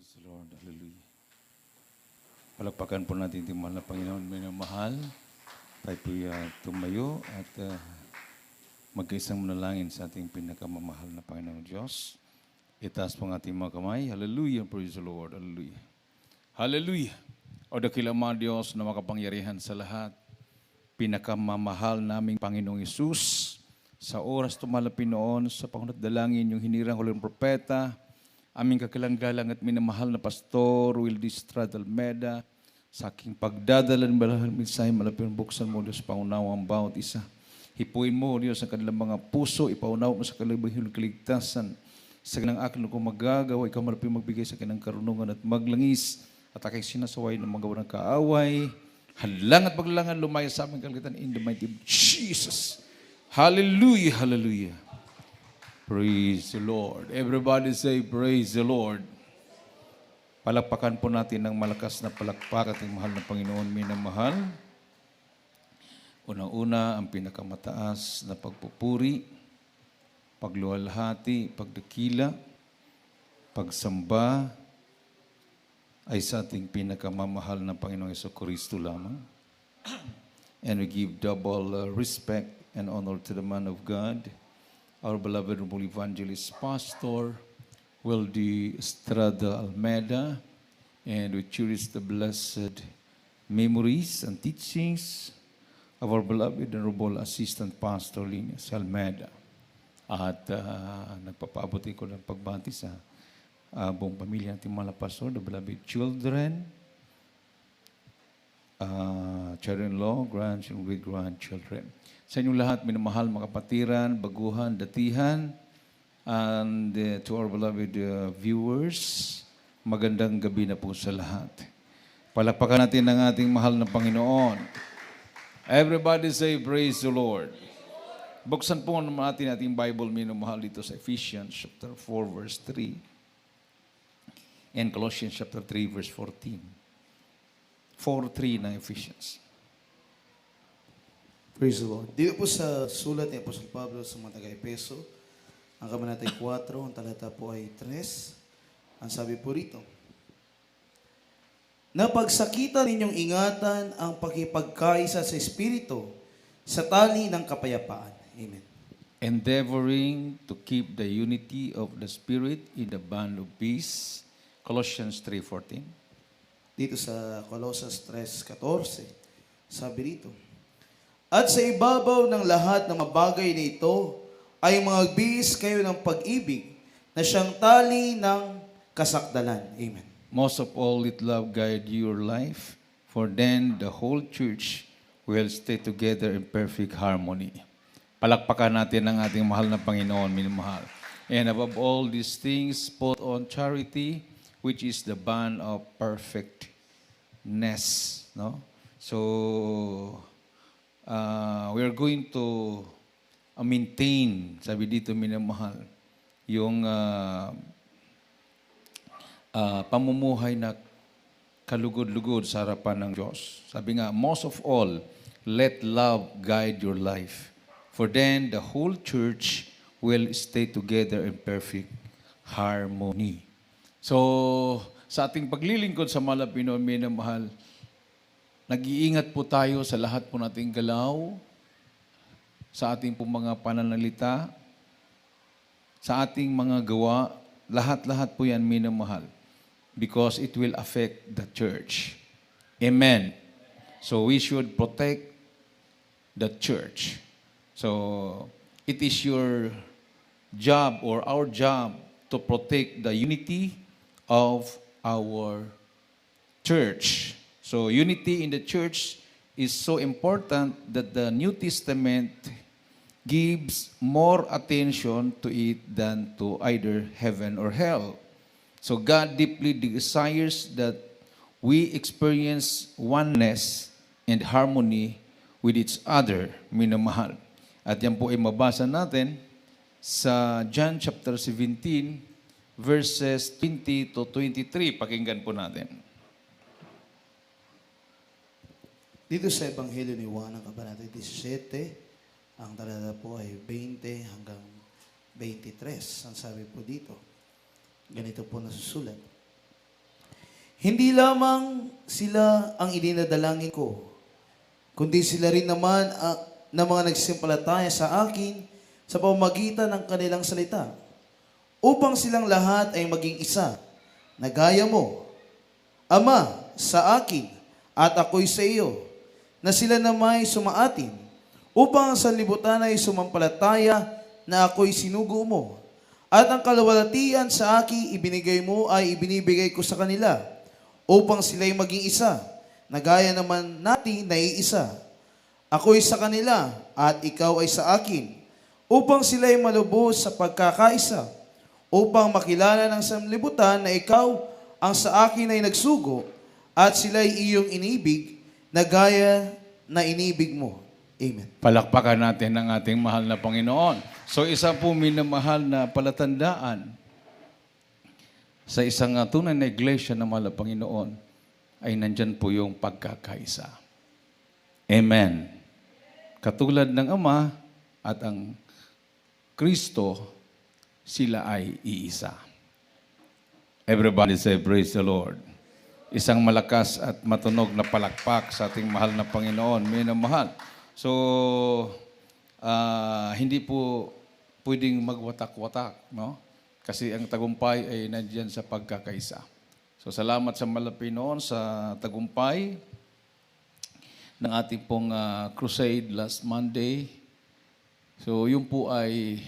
Praise the Lord. Hallelujah. Palakpakan po natin yung mahal na Panginoon. Minamahal. Tayo po tumayo at magkaisang manalangin sa ating pinakamamahal na Panginoong Diyos. Itaas po ang ating mga kamay. Hallelujah. Praise the Lord. Hallelujah. Hallelujah. O dakilang mga Diyos na makapangyarihan sa lahat. Pinakamamahal naming Panginoong Isus. Sa oras tumalapin noon, sa pangunat dalangin, yung hinirang huling propeta, aming kakilanggalang at minamahal na Pastor Wildy Estrada Almeda, sa aking pagdadala ng balahal minsay, malapit buksan mo, Diyos, paunaw ang bawat isa. Hipuin mo, Diyos, ang kanilang mga puso, ipaunaw mo sa kanilang kaligtasan. Sa kanilang akin kung magagawa, ikaw malapit magbigay sa kanilang karunungan at maglangis, at aking sinasaway ng mga gawa ng kaaway. Halang at paglangan lumaya sa aming kalitan in the mighty name of Jesus. Hallelujah, hallelujah. Praise the Lord. Everybody say, praise the Lord. Palakpakan po natin ng malakas na palakpak ating mahal na Panginoon, minamahal. Unang-una, ang pinakamataas na pagpupuri, pagluwalhati, pagdakila, pagsamba, ay sa ating pinakamamahal na Panginoong Jesucristo lamang. And we give double respect and honor to the man of God, our beloved Honorable Evangelist Pastor Wildy Estrada Almeda, and we cherish the blessed memories and teachings of our beloved Honorable Assistant Pastor Linus Almeda. At nagpapaabot ko ng pagbati sa buong pamilya natin mga pastor, the beloved children, children-in-law, grandchildren, great-grandchildren. Sa inyong lahat, minamahal, mga kapatiran, baguhan, datihan, and to our beloved viewers, magandang gabi na po sa lahat. Palakpakan natin ang ating mahal na Panginoon. Everybody say, praise the Lord. Buksan po natin ating Bible, minamahal, dito sa Ephesians chapter 4, verse 3, and Colossians chapter 3, verse 14. 4:3 ng Ephesians. Praise the Lord. Dito po sa sulat ni Apostol Pablo sa mga taga-Epeso, ang kabanatay 4, ang talata po ay 3. Ang sabi po rito, napagsakitan ninyong ingatan ang pakipagkaisa sa Espiritu sa tali ng kapayapaan. Amen. Endeavoring to keep the unity of the Spirit in the bond of peace. Colossians 3:14. Dito sa Colossus 3:14, sabi rito, at sa ibabaw ng lahat ng mabagay na ito ay magbihis kayo ng pag-ibig na siyang tali ng kasakdalan. Amen. Most of all, let love guide your life, for then the whole church will stay together in perfect harmony. Palakpakan natin ang ating mahal na Panginoon, minamahal. And above all these things, put on charity, which is the bond of perfectness. No? So, we are going to maintain, sabi dito minamahal, yung pamumuhay na kalugod-lugod sa harapan ng Diyos. Sabi nga, most of all, let love guide your life. For then the whole church will stay together in perfect harmony. So, sa ating paglilingkod sa mahal na Pinoon, minamahal, nag-iingat po tayo sa lahat po nating galaw, sa ating po mga pananalita, sa ating mga gawa, lahat-lahat po yan minamahal. Because it will affect the church. Amen. So we should protect the church. So it is your job or our job to protect the unity of our church. So unity in the church is so important that the New Testament gives more attention to it than to either heaven or hell. So God deeply desires that we experience oneness and harmony with each other, minamahal. At yan po ay mabasa natin sa John chapter 17, verses 20 to 23. Pakinggan po natin. Dito sa Ebanghelyo ni Juan, ang kabanatay 17, ang talata po ay 20 hanggang 23. Ang sabi po dito, ganito po nasusulat. Hindi lamang sila ang idinadalangin ko, kundi sila rin naman na mga nagsimpalataya sa akin sa pamamagitan ng kanilang salita, upang silang lahat ay maging isa, na gaya mo, Ama, sa akin, at ako'y sa iyo, na sila namay sumaatin, upang ang sanlibutan ay sumampalataya na ako'y sinugo mo, at ang kalawalatian sa akin ibinigay mo ay ibinibigay ko sa kanila, upang sila'y maging isa, na gaya naman natin na iisa. Ako'y sa kanila, at ikaw ay sa akin, upang sila'y malubos sa pagkakaisa, upang makilala ng sanlibutan na ikaw ang sa akin ay nagsugo, at sila'y iyong inibig, na gaya na inibig mo. Amen. Palakpakan natin ang ating mahal na Panginoon. So isa po minamahal na palatandaan sa isang tunay na iglesia na mahal na Panginoon ay nandyan po yung pagkakaisa. Amen. Katulad ng Ama at ang Kristo, sila ay iisa. Everybody say, praise the Lord. Isang malakas at matunog na palakpak sa ating mahal na Panginoon, minamahal. So, hindi po pwedeng magwatak-watak, no? Kasi ang tagumpay ay nandiyan sa pagkakaisa. So, salamat sa Malapinoon sa tagumpay ng ating pong crusade last Monday. So, yun po ay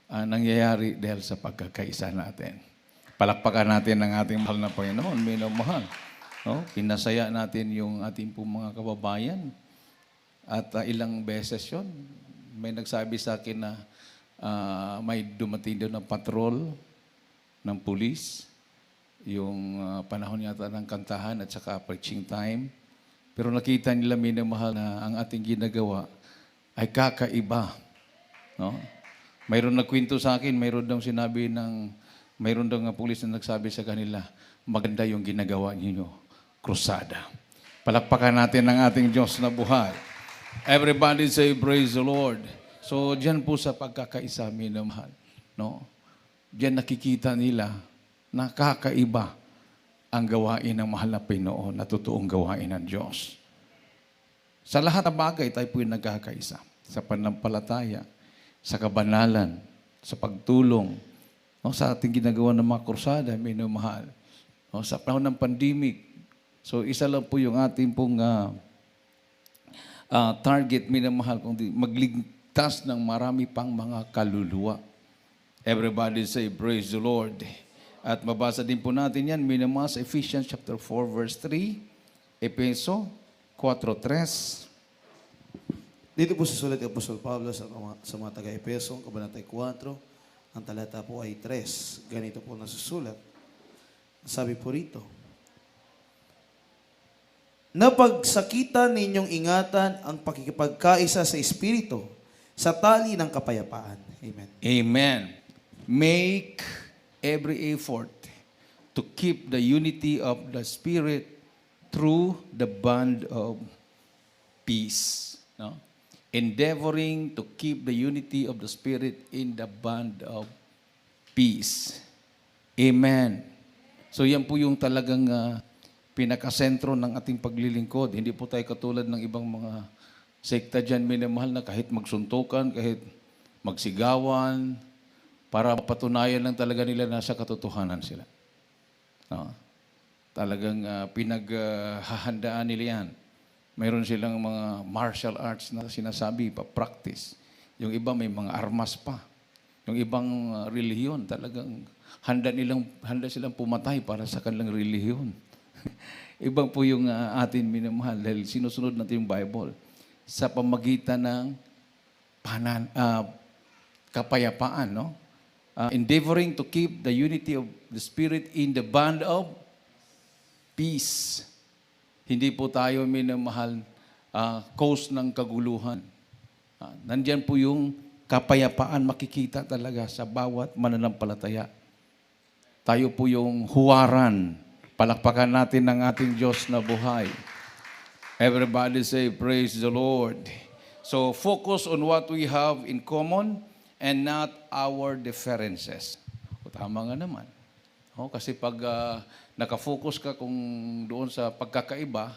nangyayari dahil sa pagkakaisa natin. Palakpakan natin ang ating mahal na Panginoon, minamahal. No? Pinasaya natin yung ating pong mga kababayan. At ilang beses yun, may nagsabi sa akin na may dumating doon ng patrol ng pulis, yung panahon yata ng kantahan at saka preaching time. Pero nakita nila, minamahal, na ang ating ginagawa ay kakaiba. No? Mayroon nagkwento sa akin, mayroon daw nga pulis na nagsabi sa kanila, maganda yung ginagawa niyo, krusada. Palakpakan natin ang ating Diyos na buhay. Everybody say, praise the Lord. So, diyan po sa pagkakaisa, minamahal. No? Diyan nakikita nila na kakaiba ang gawain ng mahal na Panginoon na totoong gawain ng Diyos. Sa lahat ng bagay, tayo po yung nagkakaisa. Sa panampalataya, sa kabanalan, sa pagtulong, no? Sa ating ginagawa ng mga kursada, minamahal. No? Sa panahon ng pandemic, so isa lang po yung ating pong target, minamahal, kundi magligtas ng marami pang mga kaluluwa. Everybody say, praise the Lord. At mabasa din po natin yan, minamahal, sa Ephesians chapter 4, verse 3, Efeso 4:3. Dito po susulat ni Apostol Pablo sa mga taga-Epeso, kabanatay 4, ang talata po ay 3. Ganito po nasusulat. Sabi po rito, napagsakitan ninyong ingatan ang pakikipagkaisa sa Espiritu sa tali ng kapayapaan. Amen. Amen. Make every effort to keep the unity of the Spirit through the bond of peace. No? Endeavoring to keep the unity of the Spirit in the bond of peace. Amen. So yan po yung talagang pinakasentro ng ating paglilingkod. Hindi po tayo katulad ng ibang mga sekta dyan, minamahal, na kahit magsuntukan, kahit magsigawan, para patunayan lang talaga nila nasa katotohanan sila. No? Talagang pinaghahandaan nila yan. Mayroon silang mga martial arts na sinasabi, pa-practice. Yung iba may mga armas pa. Yung ibang relihiyon, talagang handa silang pumatay para sa kanilang relihiyon. Ibang po yung atin minamahal dahil sinusunod natin yung Bible sa pamagitan ng kapayapaan, no? Endeavoring to keep the unity of the Spirit in the bond of peace. Hindi po tayo minamahal cause ng kaguluhan. Nandiyan po yung kapayapaan makikita talaga sa bawat mananampalataya. Tayo po yung huwaran. Palakpakan natin ng ating Diyos na buhay. Everybody say, praise the Lord. So, focus on what we have in common and not our differences. O, tama nga naman. Oh, kasi pag nakafocus ka kung doon sa pagkakaiba,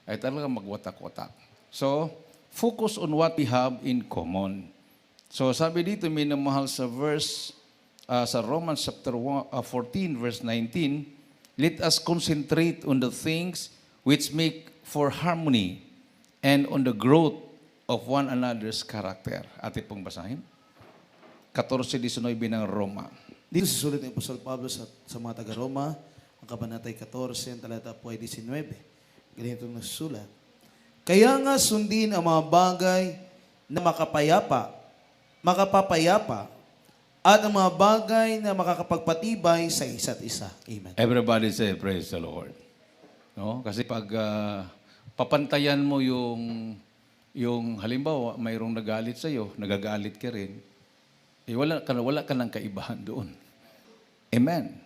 ay talaga magwatak-watak. So, focus on what we have in common. So, sabi dito, minamahal sa verse, sa Romans chapter 14, verse 19, let us concentrate on the things which make for harmony and on the growth of one another's character. Ate pong basahin. 14:19 ng Roma. Dito sa sulat ng Apostol Pablo sa mga taga-Roma, ang kabanatay 14, ang talata po ay 19. Ganito nasusulat. Kaya nga sundin ang mga bagay na makapapayapa, at ang mga bagay na makakapagpatibay sa isa't isa. Amen. Everybody say, praise the Lord. No? Kasi pag papantayan mo yung halimbawa, mayroong nagalit sa iyo, nagagalit ka rin, wala ka ng kaibahan doon. Amen.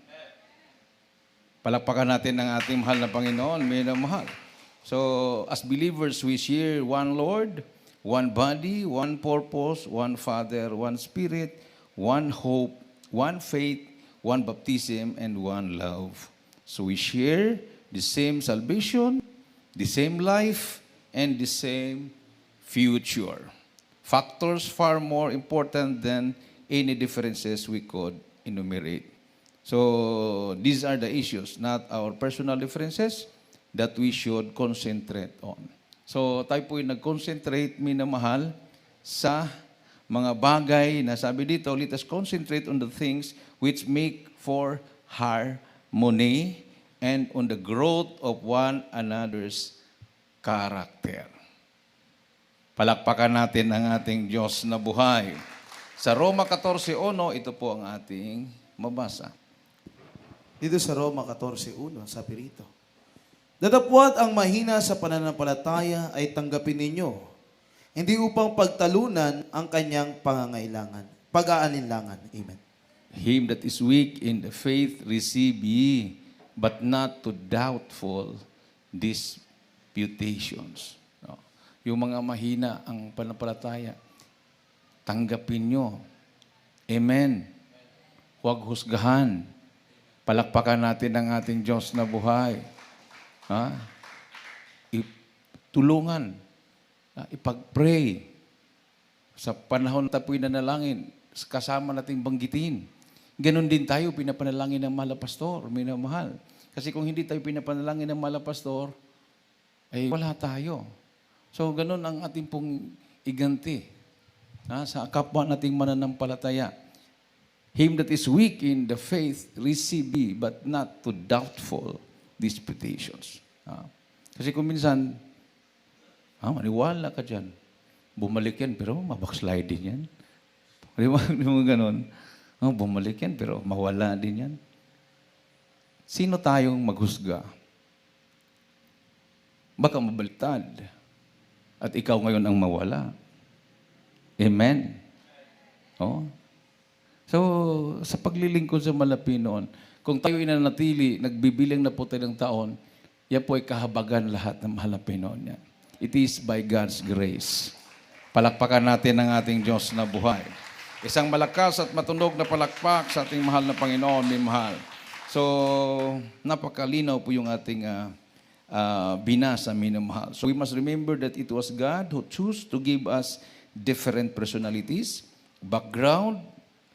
Palakpakan natin ang ating mahal na Panginoon, minamahal. So, as believers, we share one Lord, one body, one purpose, one Father, one Spirit, one hope, one faith, one baptism, and one love. So we share the same salvation, the same life, and the same future. Factors far more important than any differences we could enumerate. So these are the issues, not our personal differences, that we should concentrate on. So tayo po'y nag-concentrate, minamahal, sa mga bagay na sabi dito, let us concentrate on the things which make for harmony and on the growth of one another's character. Palakpakan natin ang ating Diyos na buhay. Sa Roma 14:1, ito po ang ating mabasa. Dito sa Roma 14:1, sabi rito, datapwat ang mahina sa pananampalataya ay tanggapin ninyo, hindi upang pagtalunan ang kanyang pag-aalinlangan. Amen. Him that is weak in the faith receive ye, but not to doubtful disputations. No? Yung mga mahina ang pananampalataya, tanggapin nyo. Amen. Huwag husgahan. Palakpakan natin ang ating Diyos na buhay. Ha? Tulungan. Ipag-pray. Sa panahon na tapoy nanalangin, kasama nating banggitin. Ganon din tayo, pinapanalangin ng mahal na pastor, minamahal. Kasi kung hindi tayo pinapanalangin ng mahal na pastor, ay wala tayo. So, ganon ang ating pong iganti. Sa kapwa nating mananampalataya. Him that is weak in the faith, receive ye, but not to doubtful disputations. Kasi kung minsan, maniwala ka dyan. Bumalik yan, pero mabackslide din yan. Di mo ganun? Bumalik yan, pero mawala din yan. Sino tayong maghusga? Baka mabaliktad. At ikaw ngayon ang mawala. Amen. Oh. So, sa paglilingkod sa malapi noon, kung tayo inanatili, nagbibilang na po tayo ng taon, yan po ay kahabagan lahat ng malapi noon yan. It is by God's grace. Palakpakan natin ang ating Diyos na buhay. Isang malakas at matunog na palakpak sa ating mahal na Panginoon, may mahal. So, napakalinaw po yung ating binasa, minamahal. So, we must remember that it was God who chose to give us different personalities, background,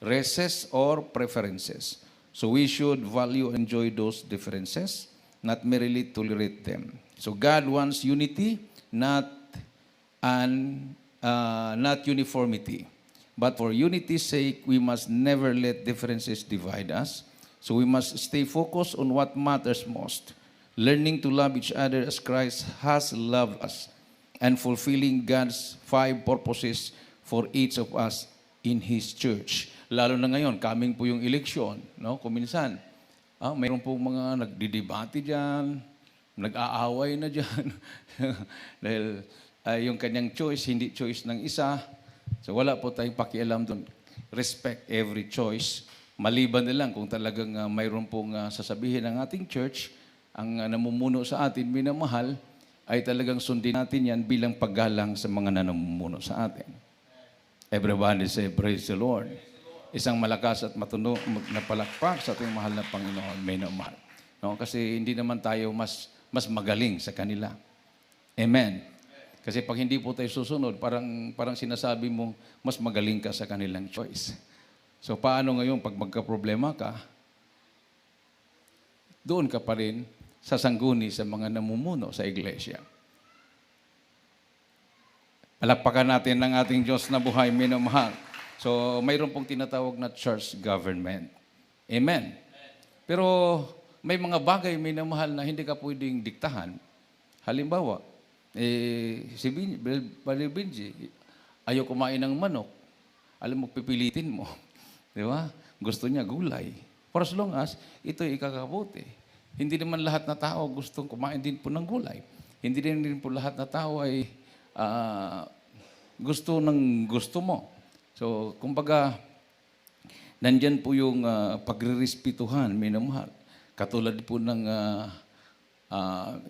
races, or preferences. So we should value and enjoy those differences, not merely tolerate them. So God wants unity, not uniformity. But for unity's sake, we must never let differences divide us. So we must stay focused on what matters most, learning to love each other as Christ has loved us, and fulfilling God's 5 purposes for each of us in His church. Lalo na ngayon, coming po yung eleksyon. No? Kung minsan, mayroon po mga nagdidebate dyan, nag-aaway na dyan. Dahil yung kanyang choice, hindi choice ng isa. So wala po tayong pakialam doon. Respect every choice. Maliban na lang kung talagang mayroon pong sasabihin ng ating church, ang namumuno sa atin, minamahal, ay talagang sundin natin yan bilang paggalang sa mga namumuno sa atin. Everybody say, praise the Lord. isang malakas at matunog na palakpak sa ating mahal na Panginoon, minamahal. No? Kasi hindi naman tayo mas magaling sa kanila. Amen. Kasi pag hindi po tayo susunod, parang sinasabi mo, mas magaling ka sa kanilang choice. So paano ngayon pag magka-problema ka, doon ka pa rin sasangguni sa mga namumuno sa iglesia. Palakpakan natin ng ating Diyos na buhay, minamahal. So, mayroon pong tinatawag na church government. Amen. Pero may mga bagay, minamahal, na hindi ka pwedeng diktahan. Halimbawa, si Benji, ayaw kumain ng manok. Alam mo, pipilitin mo. Di ba? Gusto niya gulay. For as long as ito'y ikakabuti. Hindi naman lahat na tao gustong kumain din po ng gulay. Hindi din po lahat na tao ay gusto ng gusto mo. So, kumbaga, nandyan po yung pagre-respituhan, minamahal. Katulad po ng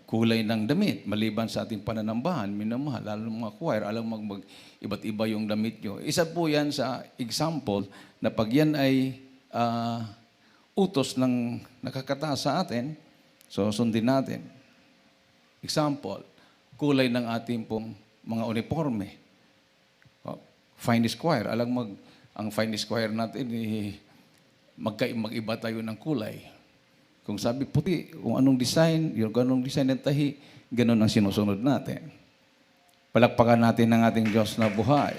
kulay ng damit, maliban sa ating pananambahan, minamahal. Lalo ng mga choir, alam iba't iba yung damit nyo. Isa po yan sa example na pag yan ay utos ng nakakataas sa atin, so sundin natin. Example, kulay ng ating pong mga uniforme. Finest choir, ang finest choir natin, mag-iba tayo ng kulay. Kung sabi puti, kung anong design, yung anong design ng tahi, ganun ang sinusunod natin. Palakpakan natin ng ating Diyos na buhay.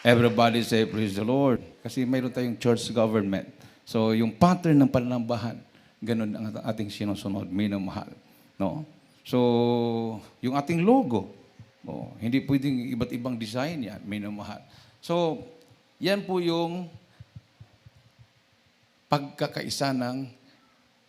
Everybody say, praise the Lord. Kasi mayroon tayong church government. So, yung pattern ng pananambahan, ganun ang ating sinusunod, minamahal. No? So, yung ating logo, hindi pwedeng iba't ibang design yan, minamahal. So, yan po yung pagkakaisa ng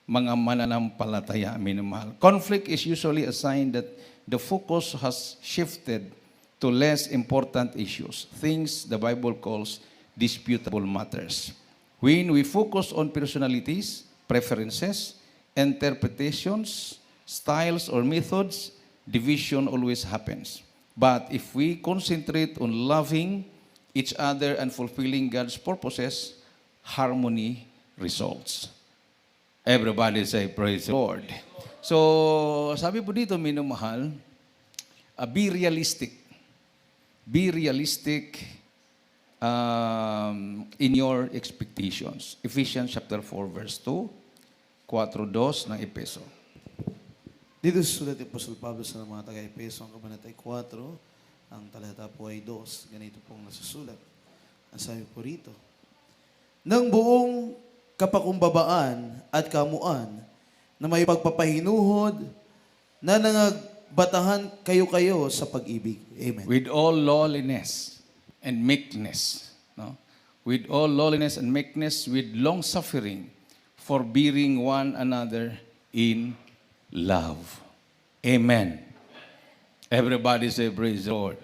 mga mananampalataya, minamahal. Conflict is usually a sign that the focus has shifted to less important issues, things the Bible calls disputable matters. When we focus on personalities, preferences, interpretations, styles, or methods, division always happens. But if we concentrate on loving each other and fulfilling God's purposes, harmony results. Everybody say, praise the Lord. So, sabi po dito, minamahal, be realistic. Be realistic in your expectations. Ephesians chapter 4, verse 2, 4:2 ng Epeso. Dito susulat ni Apostol Pablo sa mga taga-Epeso, ang kabanatay 4, ang talata po ay 2. Ganito pong nasusulat. Ang sabi po rito, ng buong kapakumbabaan at kamuan na may pagpapahinuhod na nangagbatahan kayo-kayo sa pag-ibig. Amen. With all lowliness and meekness. No? With all lowliness and meekness, with long-suffering, forbearing one another in love. Amen. Everybody say, praise the Lord.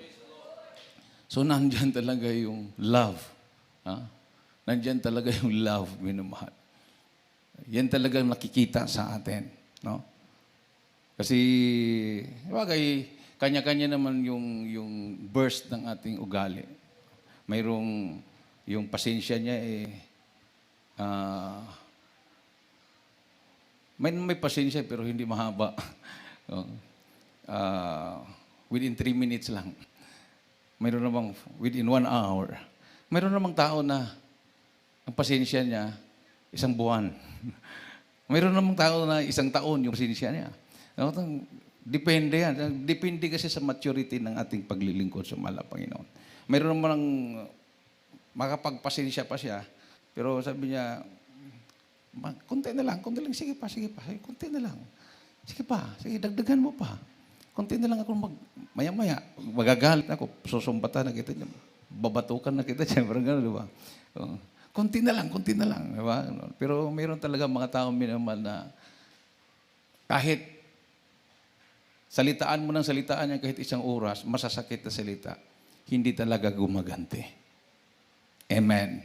So, nandyan talaga yung love. Nandyan talaga yung love, minamahal. Yan talagang nakikita sa atin. No? Kasi, bagay, kanya-kanya naman yung burst ng ating ugali. Mayroong yung pasensya niya may pasensya pero hindi mahaba. Within 3 minutes lang. Mayroon namang within 1 hour. Mayroon namang tao na ang pasensya niya 1 buwan. Mayroon namang tao na 1 taon yung pasensya niya. Depende yan. Depende kasi sa maturity ng ating paglilingkod sa mahal na Panginoon. Mayroon namang makapagpasensya pa siya, pero sabi niya, konti na lang, sige pa, konti na lang. Sige pa, sige, dagdagan mo pa. Konti na lang ako maya-maya, magagalit ako, susumbatan na kita niya, babatukan na kita niya, parang gano'n, di ba? Konti na lang, di ba? Pero mayroon talaga mga tao minamahal na kahit salitaan mo ng salitaan niya kahit 1 oras, masasakit na salita, hindi talaga gumaganti. Amen.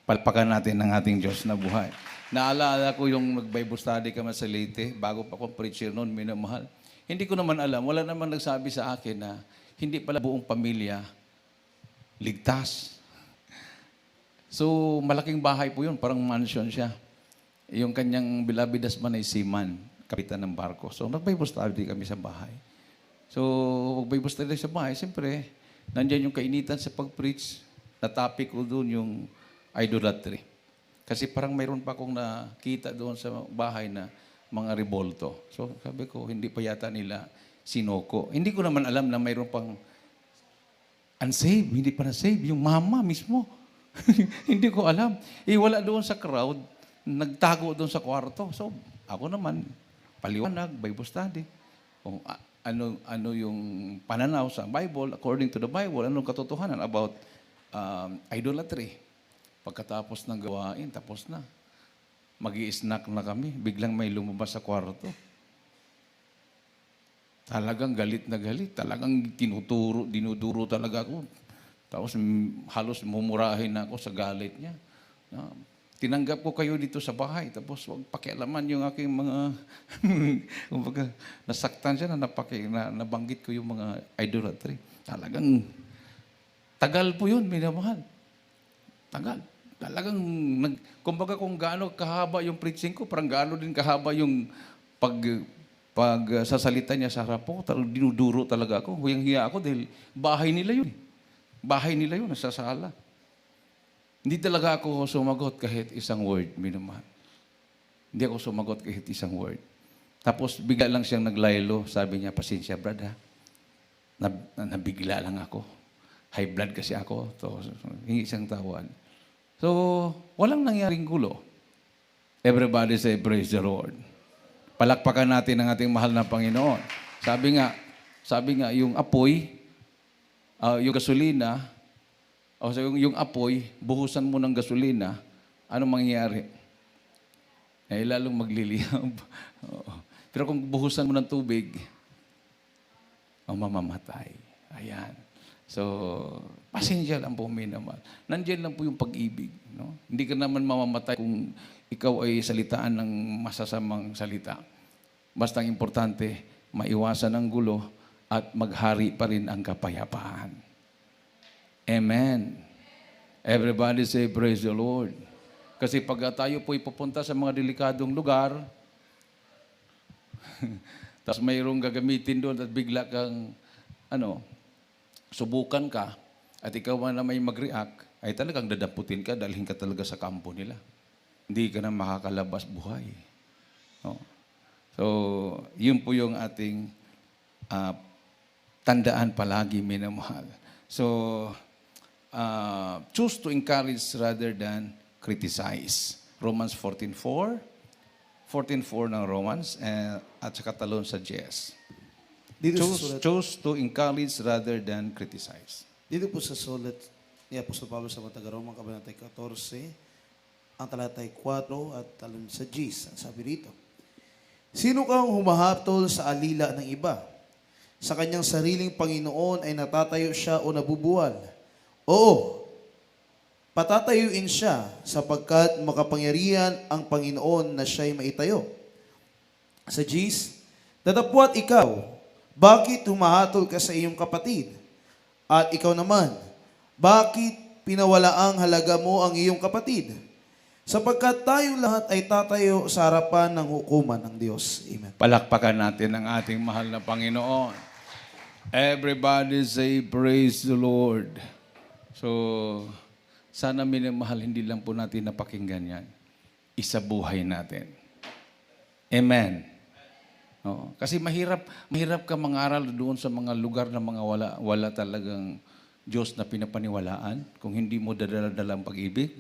Palpakan natin ng ating Diyos na buhay. Naalala ko yung nag-Bible study kami sa Leyte, bago pa akong preacher noon, minamahal. Hindi ko naman alam, wala naman nagsabi sa akin na hindi pala buong pamilya ligtas. So, malaking bahay po yun, parang mansion siya. Yung kanyang beloved husband ay seaman, kapitan ng barko. So, nag-Bible study kami sa bahay. So, mag-Bible study sa bahay, siyempre, nandyan yung kainitan sa pag-preach. Na topic ko doon yung idolatry. Kasi parang mayroon pa akong nakita doon sa bahay na mga rebolto. So, sabi ko, hindi pa yata nila sinoko. Hindi ko naman alam na mayroon pang unsaved, hindi pa na-save. Yung mama mismo. Hindi ko alam. Wala doon sa crowd. Nagtago doon sa kwarto. So, ako naman, paliwanag, Bible study. Kung ano yung pananaw sa Bible, according to the Bible, anong katotohanan about idolatry. Pagkatapos ng gawain, tapos na. Mag-i-snack na kami. Biglang may lumabas sa kwarto. Talagang galit na galit. Talagang dinuduro talaga ako. Tapos halos mumurahin na ako sa galit niya. Tinanggap ko kayo dito sa bahay. Tapos wag pakialaman yung aking mga... kumbaga, nasaktan siya na nabanggit ko yung mga idolatry. Talagang tagal po yun, minamahal. Tagal. Talagang, kumbaga kung gaano kahaba yung preaching ko, parang gaano din kahaba yung sasalita niya sa harap ko. Talagang dinuduro talaga ako. Huyang-hiya ako dahil bahay nila yun. Bahay nila yun, nasa sala. Hindi talaga ako sumagot kahit isang word, minamahal. Hindi ako sumagot kahit isang word. Tapos bigla lang siyang naglaylo. Sabi niya, pasensya brad ha. Nabigla lang ako. High blood kasi ako. So, hingi isang tawad. So, walang nangyaring gulo. Everybody say, praise the Lord. Palakpakan natin ang ating mahal na Panginoon. Sabi nga, yung apoy, yung gasolina, yung apoy, buhusan mo ng gasolina, ano mangyayari? Lalong magliliyab. Pero kung buhusan mo ng tubig, mamamatay. Ayan. So, pasensya lang po, minamahal. Nandiyan lang po yung pag-ibig. No? Hindi ka naman mamamatay kung ikaw ay salitaan ng masasamang salita. Basta ang importante, maiwasan ang gulo at maghari pa rin ang kapayapaan. Amen. Everybody say, praise the Lord. Kasi pag tayo po ipupunta sa mga delikadong lugar, tapos mayroong gagamitin doon at bigla kang, subukan ka, at ikaw na may mag-react, ay talagang dadaputin ka, dalhin ka talaga sa kampo nila. Hindi ka na makakalabas buhay. No? So, yun po yung ating tandaan palagi, minamahal. So, choose to encourage rather than criticize. Romans 14:4. 14:4 ng Romans, at saka talon sa Jess. Choose to encourage rather than criticize. Dito po sa sulat ni Apostol Pablo sa mga taga-Roma, Kabanatay 14, ang talatay 4 at talon sa Gs. Sabi rito, sino kang humahatol sa alila ng iba? Sa kanyang sariling Panginoon ay natatayo siya o nabubuwal? Oo, patatayuin siya sapagkat makapangyarihan ang Panginoon na siya'y maitayo. Sa Gs, datapwat ikaw, bakit humahatol ka sa iyong kapatid? At ikaw naman, bakit pinawalaang halaga mo ang iyong kapatid? Sapagkat tayong lahat ay tatayo sa harapan ng hukuman ng Diyos. Amen. Palakpakan natin ang ating mahal na Panginoon. Everybody say, praise the Lord. So, sana minamahal, hindi lang po natin napakinggan yan. Isabuhay natin. Amen. Kasi mahirap ka mangaral doon sa mga lugar na mga wala talagang Diyos na pinapaniwalaan. Kung hindi mo dadala-dala ang pag-ibig,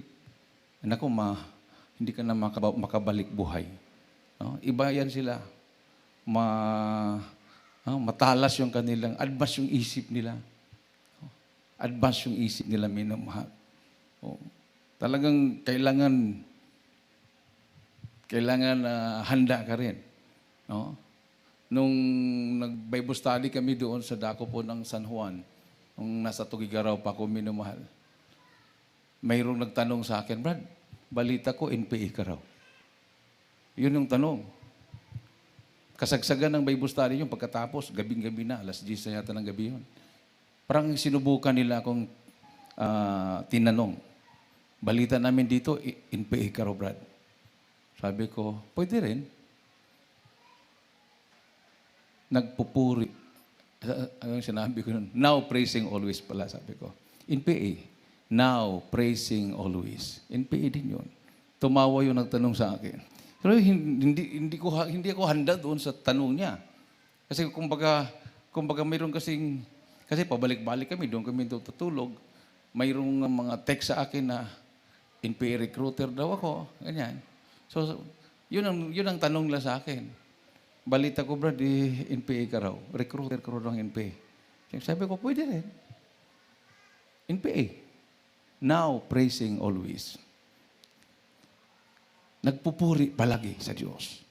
hindi ka na makabalik buhay. Iba yan sila. Matalas yung kanilang, advance yung isip nila. Advance yung isip nila, minamahal. Talagang kailangan handa ka rin. Nung nag-Bible study kami doon sa dako po ng San Juan, nung nasa Tugigaraw pa ako, minamahal, mayroong nagtanong sa akin, Brad, balita ko, NPA ka raw. Yun yung tanong. Kasagsagan ng Bible study yung pagkatapos, gabing-gabi na, alas 10 na yata ng gabi yun. Parang sinubukan nila akong tinanong. Balita namin dito, in PA ka raw, Brad. Sabi ko, pwede rin. Nagpupuri. Ang sinabi ko nun, now praising always pala, sabi ko. In PA, now praising always. In PA din yun. Tumawa yung nagtanong sa akin. Pero hindi ako handa doon sa tanong niya. Kasi kumbaga mayroon kasi pabalik-balik kami, doon kami tutulog. Mayroong mga text sa akin na NPA recruiter daw ako, ganyan. So, yun ang tanong nila sa akin. Balita ko, Brad, NPA ka raw. Recruiter ka raw ng NPA. Sabi ko, pwede rin. NPA. Now, praising always. Nagpupuri palagi sa Diyos.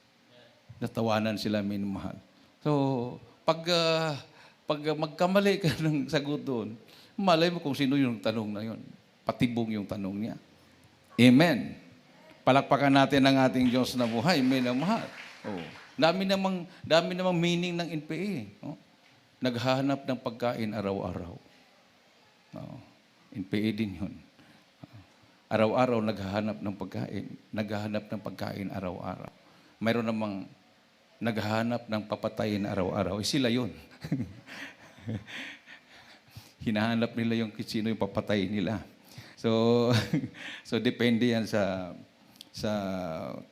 Natawanan sila minumahal. So, pag magkamali ka ng sagot doon, malay mo kung sino yung tanong na yun. Patibong yung tanong niya. Amen. Palakpakan natin ang ating Diyos na buhay. Minamahal. Oh. Dami namang meaning ng NPA. Oh. Naghahanap ng pagkain araw-araw. Oh. NPA din yun. Araw-araw naghahanap ng pagkain. Naghahanap ng pagkain araw-araw. Mayroon namang naghahanap ng papatayin araw-araw. Sila yun. Hinahanap nila yung sino yung papatayin nila. So, depende yan sa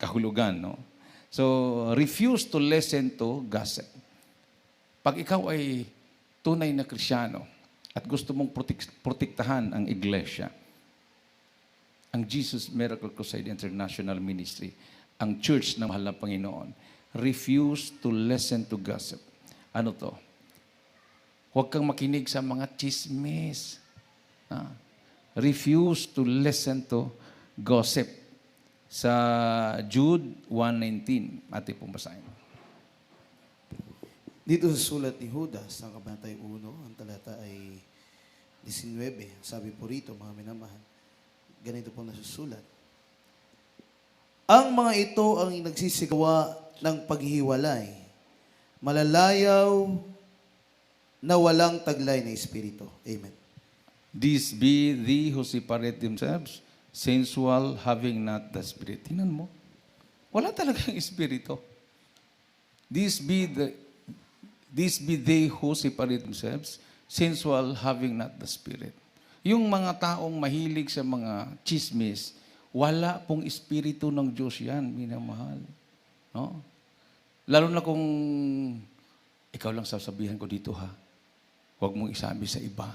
kahulugan, no? So, refuse to listen to gossip. Pag ikaw ay tunay na Kristiyano at gusto mong protektahan ang iglesia, ang Jesus Miracle Crusade International Ministry, ang church ng mahal na Panginoon, refuse to listen to gossip. Ano to? Huwag kang makinig sa mga chismis. Refuse to listen to gossip. Sa Jude 1:19, ating pong basahin. Dito sa sulat ni Judas, ang kabanatay 1, ang talata ay 19. Sabi po rito, mga minamahal, ganito po nasusulat. Ang mga ito ang nagsisigawa ng paghihiwalay, malalayaw na walang taglay na espiritu. Amen. These be they who separate themselves, sensual, having not the Spirit. Tingnan mo. Wala talagang espiritu. These be they who separate themselves, sensual, having not the Spirit. Yung mga taong mahilig sa mga chismis, wala pong espiritu ng Diyos yan, minamahal. No? Lalo na kung ikaw lang sasabihan ko dito, ha? Huwag mong isabi sa iba.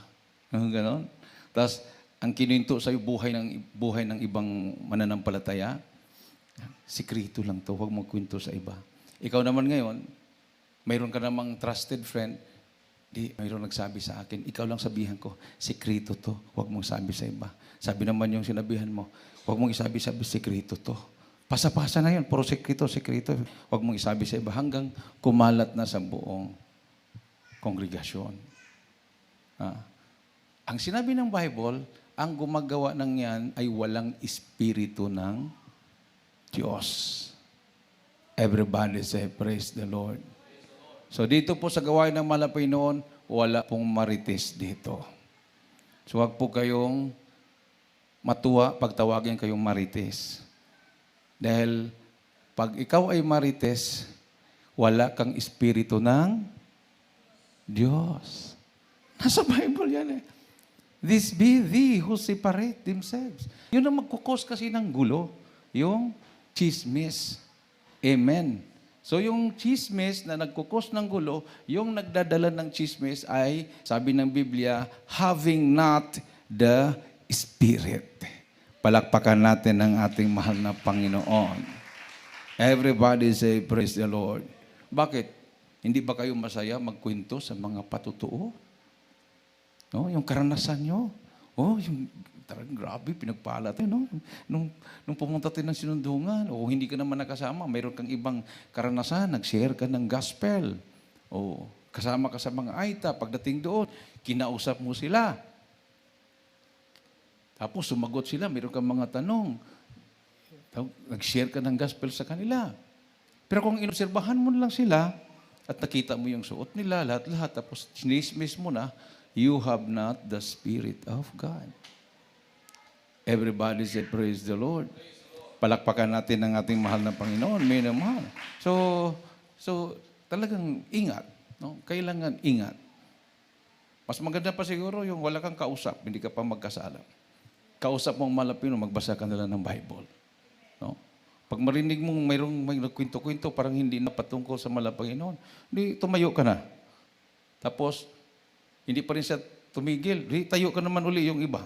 Ganon. Tapos, ang kinuwento sa'yo buhay ng ibang mananampalataya, sikrito lang to, huwag mong kwento sa iba. Ikaw naman ngayon, mayroon ka namang trusted friend, mayroon nagsabi sa akin, ikaw lang sabihan ko, sikrito to, huwag mong sabi sa iba. Sabi naman yung sinabihan mo, huwag mong isabi-sabi, sikrito to. Pasa-pasa na yun, puro sikrito. Huwag mong isabi sa iba hanggang kumalat na sa buong kongregasyon. Ang sinabi ng Bible, ang gumagawa ng yan ay walang espiritu ng Diyos. Everybody say, praise the Lord. So dito po sa gawain ng malapay noon, wala pong marites dito. So wag po kayong matuwa pag tawagin kayong marites. Dahil pag ikaw ay marites, wala kang espiritu ng Diyos. Nasa Bible yan eh. This be thee who separate themselves. Yun ang magkukos kasi ng gulo. Yung chismis. Amen. So yung chismis na nagkukos ng gulo, yung nagdadala ng chismis ay, sabi ng Biblia, having not the Spirit. Palakpakan natin ang ating mahal na Panginoon. Everybody say, praise the Lord. Bakit? Hindi ba kayo masaya magkwento sa mga patutuo? No, yung karanasan nyo. Yung talagang grabe, pinagpala tayo, no? Nung pumunta tayo ng sinundungan, hindi ka naman nakasama, mayroon kang ibang karanasan, nag-share ka ng gospel. Kasama ka sa mga aita, pagdating doon, kinausap mo sila. Tapos sumagot sila, mayroon kang mga tanong. Nag-share ka ng gospel sa kanila. Pero kung inobserbahan mo lang sila, at nakita mo yung suot nila, lahat-lahat, tapos sinismis mo na, you have not the Spirit of God. Everybody say, praise the Lord. Palakpakan natin ang ating mahal na Panginoon. May na mahal. So, talagang ingat. No? Kailangan ingat. Mas maganda pa siguro yung wala kang kausap, hindi ka pa magkasala. Kausap mong malapino, magbasa ka nila ng Bible. No? Pag marinig mong may nagkwento-kwento, parang hindi na patungkol sa mahal na Panginoon, di tumayo ka na. Tapos, hindi pa rin siya tumigil. Di tayo ka naman uli yung iba.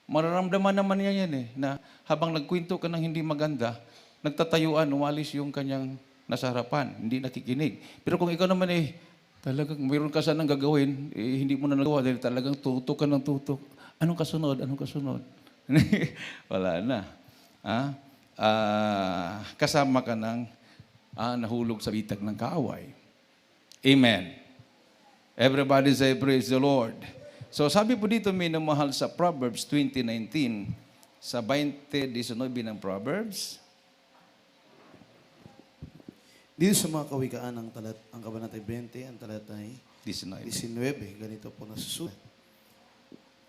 Mararamdaman naman niya yan na habang nagkwento ka ng hindi maganda, nagtatayuan, umalis yung kanyang nasa harapan, hindi nakikinig. Pero kung ikaw naman talagang mayroon ka sanang gagawin, hindi mo na nagawa dahil talagang tutok ka ng tutok. Anong kasunod? Anong kasunod? Wala na. Kasama ka ng nahulog sa bitag ng kaaway. Amen. Everybody say, praise the Lord. So sabi po dito, minamahal sa Proverbs 20:19, sa 20:19 ng Proverbs. Dito sa mga kawikaan ang kabanatay 20, ang talatay 19. 19, ganito po nasusulat.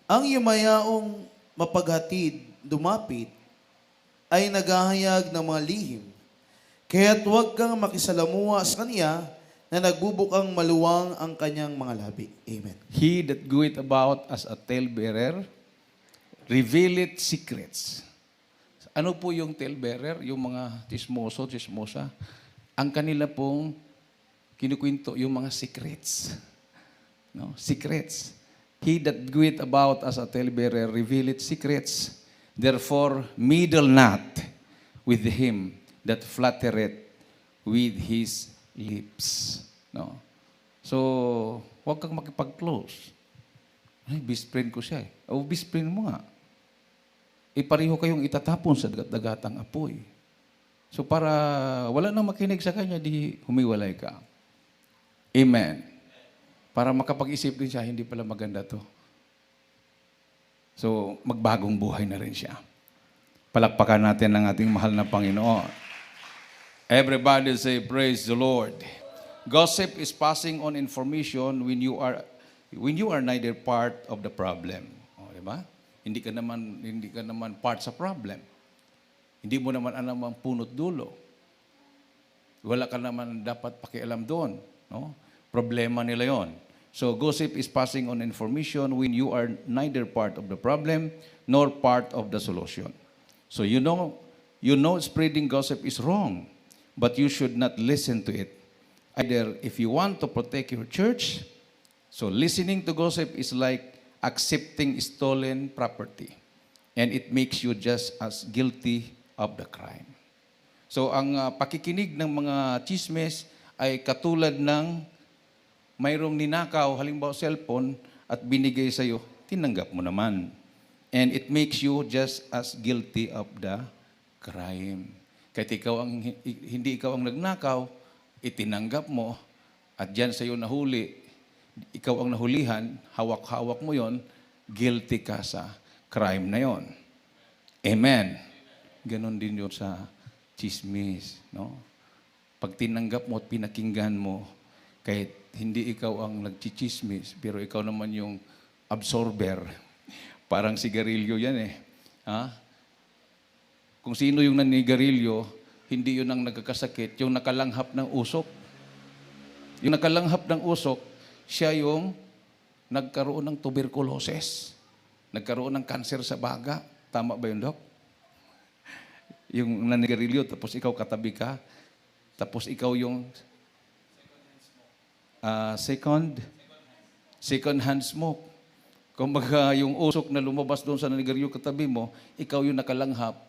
Ang yumayaong mapaghatid, dumapit, ay naghahayag ng mga lihim. Kaya't huwag kang makisalamuha sa kaniya na nagbubukang maluwang ang kanyang mga labi. Amen. He that goeth about as a talebearer, revealeth secrets. Ano po yung talebearer? Yung mga chismoso, chismosa. Ang kanila pong kinukwento yung mga secrets. No? Secrets. He that goeth about as a talebearer revealeth secrets. Therefore, meddle not with him that flattereth with his lips. No? So, huwag kang makipag-close. Ay, best friend ko siya O, best friend mo nga. Pareho kayong itatapon sa dagat-dagatang apoy. So para wala nang makinig sa kanya, di humiwalay ka. Amen. Para makapag-isip din siya, hindi pala maganda to. So magbagong buhay na rin siya. Palakpakan natin ang ating mahal na Panginoon. Everybody say, praise the Lord. Gossip is passing on information when you are neither part of the problem. O, di ba? Hindi ka naman part sa problem. Hindi mo naman alam ang punot dulo. Wala ka naman dapat pakialam doon. No? Problema nila yon. So gossip is passing on information when you are neither part of the problem nor part of the solution. So you know spreading gossip is wrong, but you should not listen to it. Either if you want to protect your church, so listening to gossip is like accepting stolen property. And it makes you just as guilty of the crime. So ang pakikinig ng mga chismes ay katulad ng mayroong ninakaw, halimbawa cellphone, at binigay sa iyo, tinanggap mo naman. And it makes you just as guilty of the crime. Kahit hindi ikaw ang nagnakaw, itinanggap mo, at diyan sa iyo nahuli, ikaw ang nahulihan, hawak-hawak mo yon, guilty ka sa crime na yon. Amen. Ganon din yun sa chismis. No? Pag tinanggap mo at pinakinggan mo, kahit hindi ikaw ang nagchichismis, pero ikaw naman yung absorber. Parang sigarilyo yan Ha? Kung sino yung nanigarilyo, hindi yun ang nagkakasakit, yung nakalanghap ng usok. Yung nakalanghap ng usok, siya yung nagkaroon ng tuberculosis. Nagkaroon ng cancer sa baga. Tama ba yun, Dok? Yung nanigarilyo, tapos ikaw katabi ka, tapos ikaw yung second hand smoke. Kung yung usok na lumabas doon sa nanigarilyo katabi mo, ikaw yung nakalanghap.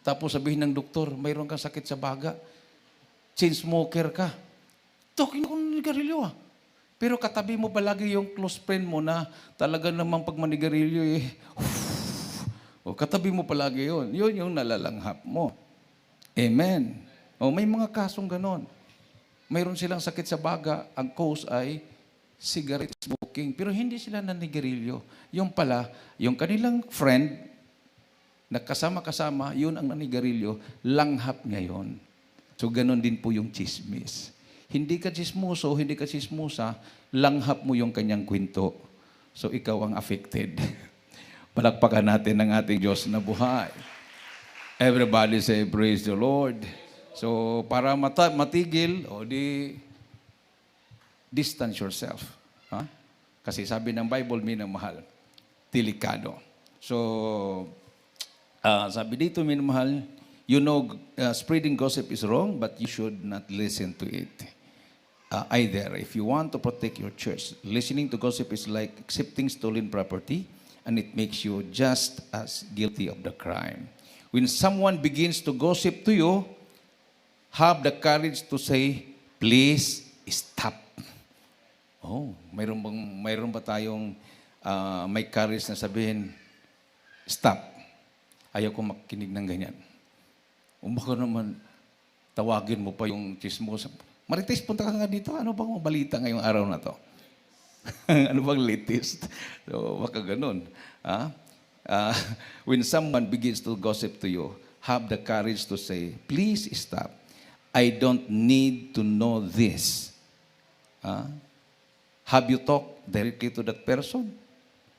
Tapos sabihin ng doktor, mayroon kang sakit sa baga, chain smoker ka. Dok, hindi ko nanigarilyo Pero katabi mo palagi yung close friend mo na talaga namang pag manigarilyo o katabi mo palagi yun. Yun yung nalalanghap mo. Amen. O may mga kasong ganon. Mayroon silang sakit sa baga. Ang cause ay cigarette smoking. Pero hindi sila nanigarilyo. Yung pala, yung kanilang friend, nagkasama-kasama, yun ang nanigarilyo, langhap niya yun. So ganon din po yung chismis. Hindi ka chismoso, hindi ka chismosa, langhap mo yung kanyang kwento. So ikaw ang affected. Palakpakan natin ang ating Diyos na buhay. Everybody say, praise the Lord. So, para matigil, distance yourself. Ha? Kasi sabi ng Bible, minamahal, delikado. So, sabi dito, minamahal, you know, spreading gossip is wrong, but you should not listen to it. Either, if you want to protect your church, listening to gossip is like accepting stolen property, and it makes you just as guilty of the crime. When someone begins to gossip to you, have the courage to say, please stop. Oh, mayroon ba tayong may courage na sabihin, stop. Ayaw ko makinig ng ganyan. O baka naman, tawagin mo pa yung chismosa. Marites, punta ka nga dito. Ano bang balita ngayong araw na to? Ano bang latest? So, baka ganun. When someone begins to gossip to you, have the courage to say, please stop. I don't need to know this. Have you talked directly to that person?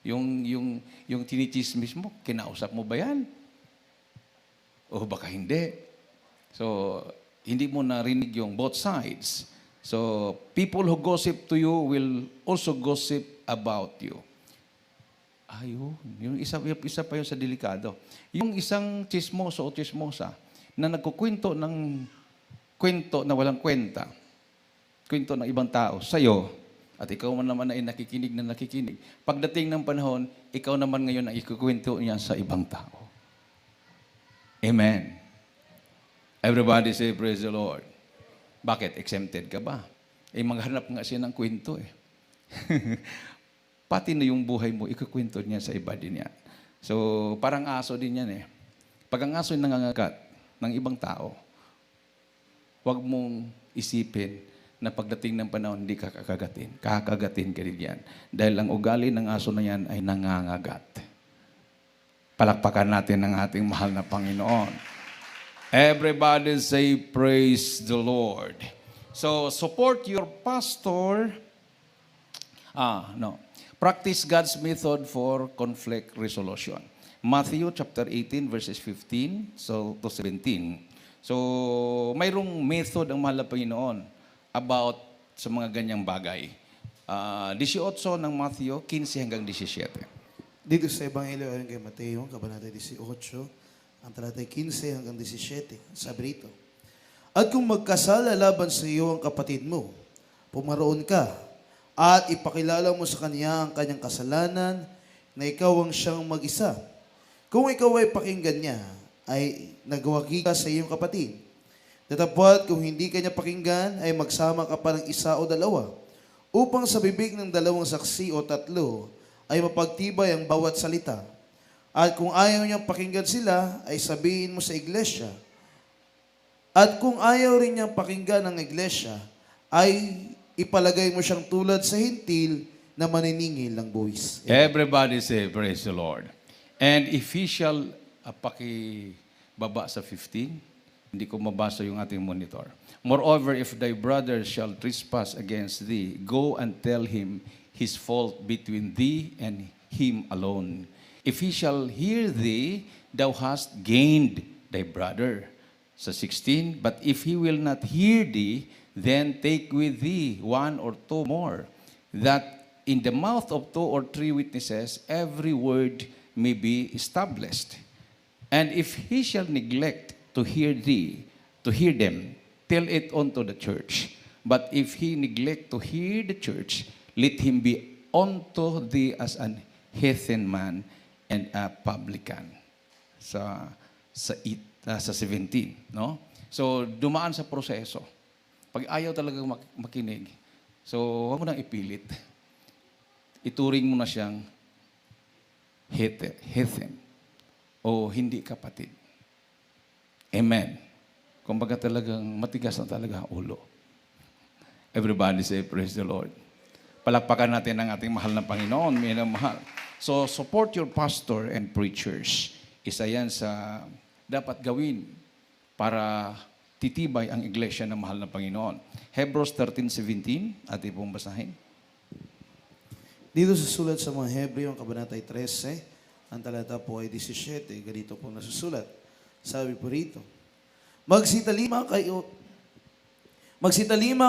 Yung tinichismis mo, kinausap mo ba yan? O baka hindi. So, hindi mo narinig yung both sides. So, people who gossip to you will also gossip about you. Ayun. Yung isa pa yun sa delikado. Yung isang chismoso o chismosa na nagkukwento ng kwento na walang kwenta, kwento ng ibang tao sa'yo, at ikaw man naman ay nakikinig na nakikinig. Pagdating ng panahon, ikaw naman ngayon ang ikukwento niya sa ibang tao. Amen. Everybody say, praise the Lord. Bakit? Exempted ka ba? Maghanap nga siya ng kwento eh. Pati na yung buhay mo, ikukwento niya sa iba din yan. So, parang aso din yan eh. Pag ang aso ay nangangagat ng ibang tao, huwag mong isipin na pagdating ng panahon, hindi ka kakagatin. Kakagatin ka din yan. Dahil ang ugali ng aso na yan ay nangangagat. Palakpakan natin ang ating mahal na Panginoon. Everybody say, praise the Lord. So, support your pastor. Practice God's method for conflict resolution. Matthew chapter 18 verses 15 to 17. So, mayroong method ang mahal na Panginoon about sa mga ganyang bagay. 18 ng Matthew, 15 hanggang 17. Dito sa Ebanghelyo ayon kay Mateo, kabanata 18, ang talatay 15 hanggang 17, sabi rito, at kung magkasala laban sa iyo ang kapatid mo, pumaroon ka, at ipakilala mo sa kanya ang kanyang kasalanan na ikaw ang siyang mag-isa. Kung ikaw ay pakinggan niya, ay nagwagi ka sa iyong kapatid. Datapwat kung hindi kanya pakinggan, ay magsama ka pa ng isa o dalawa, upang sa bibig ng dalawang saksi o tatlo, ay mapagtibay ang bawat salita. At kung ayaw niyang pakinggan sila, ay sabihin mo sa iglesia. At kung ayaw rin niyang pakinggan ng iglesia, ay ipalagay mo siyang tulad sa hintil na maniningil ng buwis. Everybody say, praise the Lord. And if he shall, pakibaba sa 15, hindi ko mabasa yung ating monitor. Moreover, if thy brother shall trespass against thee, go and tell him his fault between thee and him alone. If he shall hear thee, thou hast gained thy brother. Sa 16, but if he will not hear thee, then take with thee one or two more, that in the mouth of 2 or 3 witnesses every word may be established. And if he shall neglect to hear them, tell it unto the church. But if he neglect to hear the church, let him be unto thee as an heathen man and a publican. Sa 17, no? So dumaan sa proseso. Pag ayaw talagang makinig, so huwag mo nang ipilit. Ituring mo na siyang heathen o hindi kapatid. Amen. Kumbaga talagang matigas na talaga ang ulo. Everybody say, praise the Lord. Palakpakan natin ang ating mahal na Panginoon, minamahal. So, support your pastor and preachers. Isa yan sa dapat gawin para titibay ang iglesia ng mahal na Panginoon. Hebrews 13:17, ating pong basahin. Dito sa sulat sa mga Hebreo, ang kabanatay 13, Ang talata po ay 17. Ganito po nasusulat. Sabi po rito, Magsitalima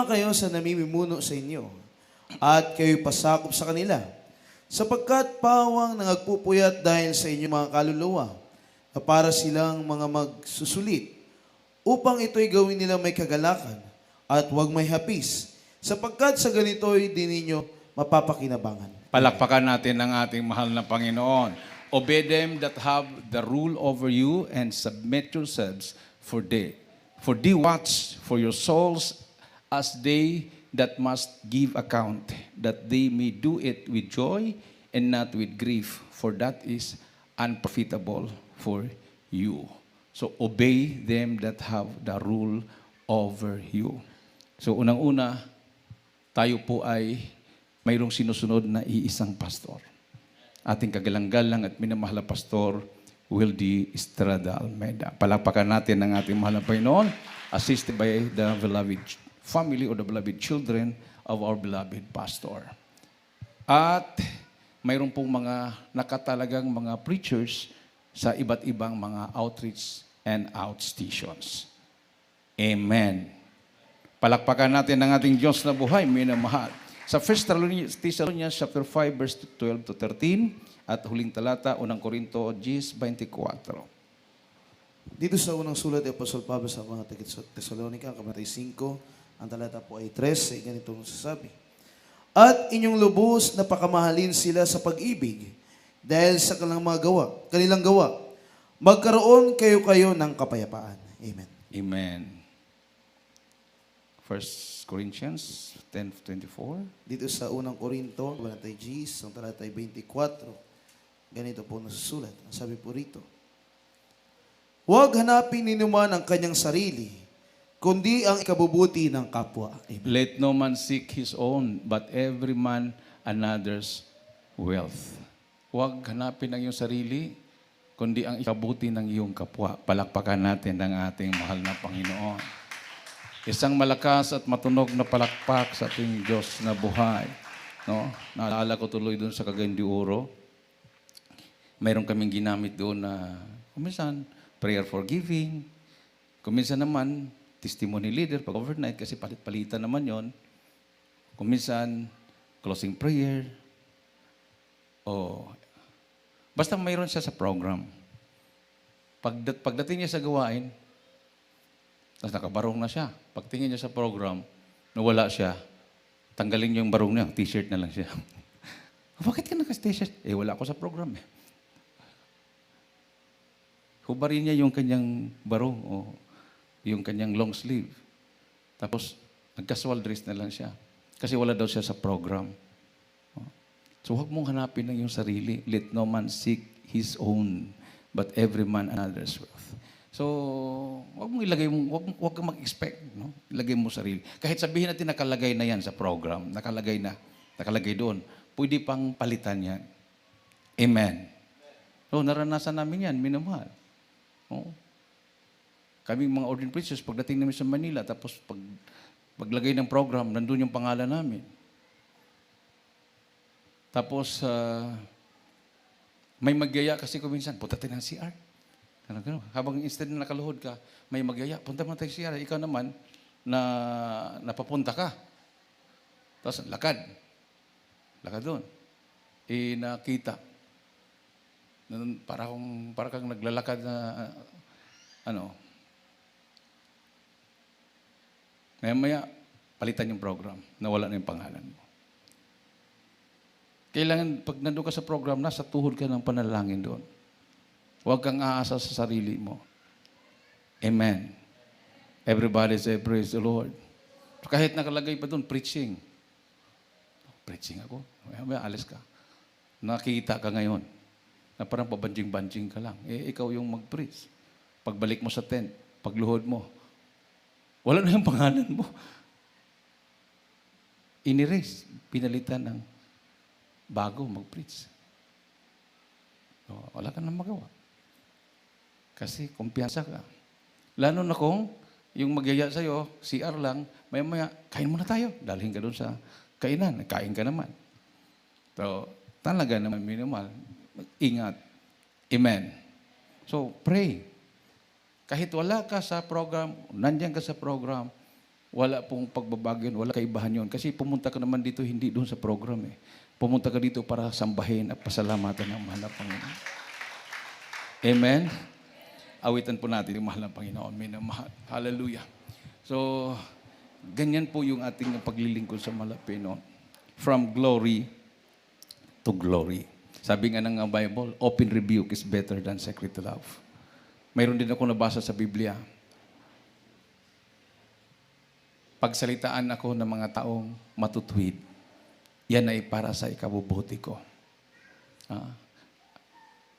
kayo sa namimimuno sa inyo, at kayo'y pasakop sa kanila, sapagkat pawang nangagpupuyat dahil sa inyong mga kaluluwa, na para silang mga magsusulit, upang ito'y gawin nila may kagalakan, at huwag may hapis, sapagkat sa ganito'y din ninyo mapapakinabangan. Palakpakan natin ang ating mahal na Panginoon. Obey them that have the rule over you and submit yourselves for they. For they watch for your souls as they that must give account, that they may do it with joy and not with grief, for that is unprofitable for you. So obey them that have the rule over you. So unang-una, tayo po ay mayroong sinusunod na iisang pastor. Ating kagalang-galang at minamahal na pastor, Wildy Estrada Almeida. Palakpakan natin ang ating mahal na Panginoon, assisted by the beloved family or the beloved children of our beloved pastor. At mayroon pong mga nakatalagang mga preachers sa iba't ibang mga outreach and outstations. Amen. Palakpakan natin ang ating Diyos na buhay, minamahal. Sa 1 Thessalonians chapter 5 verse 12 to 13 at huling talata, unang Korinto 10:24. Dito sa unang sulat ni Apostol Pablo sa mga Thessalonica, kabanata 5, ang talata po ay 13, ganito ang sasabi. At inyong lubos na pakamahalin sila sa pag-ibig dahil sa kanilang gawa. Magkaroon kayo ng kapayapaan. Amen. Amen. 1 Corinthians 10:24. Dito sa unang Korinto, kabanata 10, ang talata ay 24, ganito po nasusulat. Ang sabi po rito, huwag hanapin ninuman ang kanyang sarili, kundi ang ikabubuti ng kapwa. Amen. Let no man seek his own, but every man another's wealth. Huwag hanapin ang iyong sarili, kundi ang ikabuti ng iyong kapwa. Palakpakan natin ang ating mahal na Panginoon. Isang malakas at matunog na palakpak sa ating Diyos na buhay. No? Naalala ko tuloy doon sa Cagayan de Oro. Mayroon kaming ginamit doon na kuminsan prayer for giving. Kuminsan naman testimony leader pag overnight kasi palit-palitan naman yon. Kuminsan closing prayer. Basta mayroon siya sa program. Pagdating niya sa gawain, tapos nakabarong na siya. Pagtingin niya sa program, nawala siya. Tanggalin niyo yung barong niya, t-shirt na lang siya. Bakit ka naka-t-shirt? Wala ako sa program eh. Hubarin niya yung kanyang barong o yung kanyang long sleeve. Tapos, nag-casual dress na lang siya. Kasi wala daw siya sa program. So, huwag mong hanapin ng iyong sarili. Let no man seek his own, but every man another's wealth. So, huwag kang mag-expect, no? Ilagay mo sarili. Kahit sabihin natin nakalagay na yan sa program, nakalagay doon, pwede pang palitan yan. Amen. So, naranasan namin yan, minamahal. No? Kaming mga ordained preachers, pagdating namin sa Manila, tapos paglagay ng program, nandun yung pangalan namin. Tapos, may magyaya kasi ko minsan, punta tayo ng CR. Ganun. Habang instead na nakaluhod ka, may magyaya, punta mo tayo CR. Ikaw naman, napapunta ka. Tapos, lakad. Lakad doon. Nakita. Para kang naglalakad na, maya, palitan yung program. Nawala na yung pangalan mo. Kailangan, pag nandun ka sa program, nasa tuhod ka ng panalangin doon. Huwag kang aasa sa sarili mo. Amen. Everybody say, praise the Lord. So, kahit nakalagay pa doon, preaching. Preaching ako. May alis ka. Nakikita ka ngayon na parang pabanjing-banjing ka lang. Ikaw yung mag-preach. Pagbalik mo sa tent, pagluhod mo, wala na yung pangalan mo. Inirase, pinalitan ng bago mag-preach. Wala ka nang magawa. Kasi kumpiyansa ka. Lalo na kung yung magyaya sa'yo, CR lang, maya-maya, kain muna tayo. Dalhin ka doon sa kainan. Kain ka naman. So, talaga naman minimal. Ingat. Amen. So, pray. Kahit wala ka sa program, nandiyan ka sa program, wala pong pagbabago yun, wala kaibahan yun. Kasi pumunta ka naman dito, hindi doon sa program eh. Pumunta ka dito para sambahin at pasalamatan ng mahal na Panginoon. Amen? Awitan po natin yung mahal na Panginoon. Minamahal. Hallelujah. So, ganyan po yung ating paglilingkod sa mahal na Panginoon. From glory to glory. Sabi nga ng Bible, open rebuke is better than secret love. Mayroon din ako nabasa sa Biblia. Pagsalitaan ako ng mga taong matutuwid, yan ay para sa ikabubuti ko.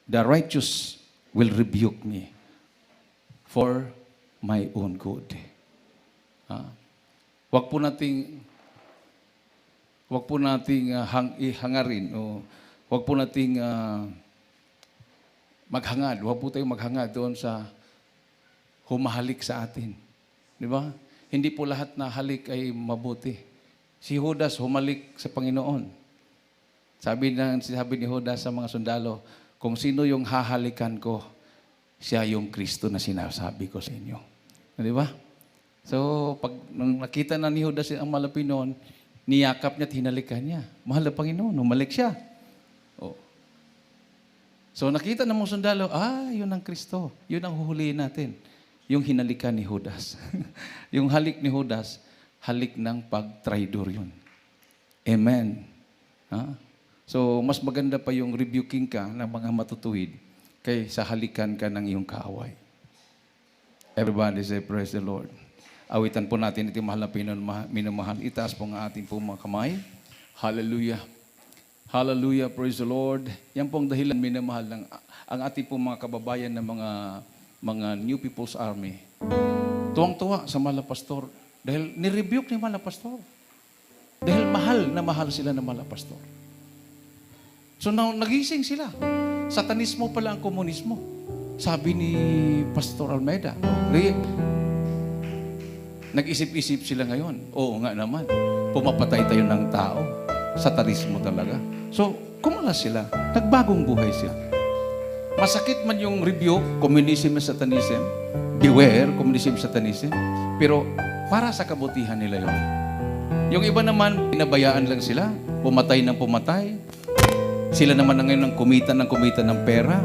The righteous will rebuke me for my own good. Wag po nating ihangarin o wag po nating maghangad. Huwag po tayong maghangad doon sa humahalik sa atin. Di ba? Hindi po lahat na halik ay mabuti. Si Judas humalik sa Panginoon. Sabi ni Judas sa mga sundalo, kung sino yung hahalikan ko, siya yung Kristo na sinasabi ko sa inyo. Di ba? So, pag nung nakita na ni Judas ang mahal na Panginoon, niyakap niya at hinalikan niya. Mahal na Panginoon, humalik siya. So nakita ng mga sundalo, yun ang Kristo. Yun ang huhulihin natin. Yung hinalikan ni Judas. Yung halik ni Judas, halik ng pag-traidor yun. Amen. So mas maganda pa yung rebuking ka ng mga matutuwid kaysa halikan ka ng iyong kaaway. Everybody say, praise the Lord. Awitan po natin ito mahal na Panginoon, minamahal. Itaas po ang ating po mga kamay. Hallelujah. Hallelujah, praise the Lord. Yan po ang dahilan, minamahal, ng ang ating po mga kababayan ng mga New People's Army. Tuwang-tuwa sa mahal na pastor. Dahil nirebuke ni mahal na pastor. Dahil mahal na mahal sila ng mahal na pastor. So nagising sila. Satanismo pala ang komunismo. Sabi ni Pastor Almeida. Nag-isip-isip sila ngayon. Oo nga naman. Pumapatay tayo ng tao. Satanismo talaga. So, kumalas sila. Nagbagong buhay sila. Masakit man yung rebuke, communism and satanism. Beware, communism and satanism. Pero, para sa kabutihan nila yon. Yung iba naman, pinabayaan lang sila. Pumatay ng pumatay. Sila naman na ngayon kumita ng pera.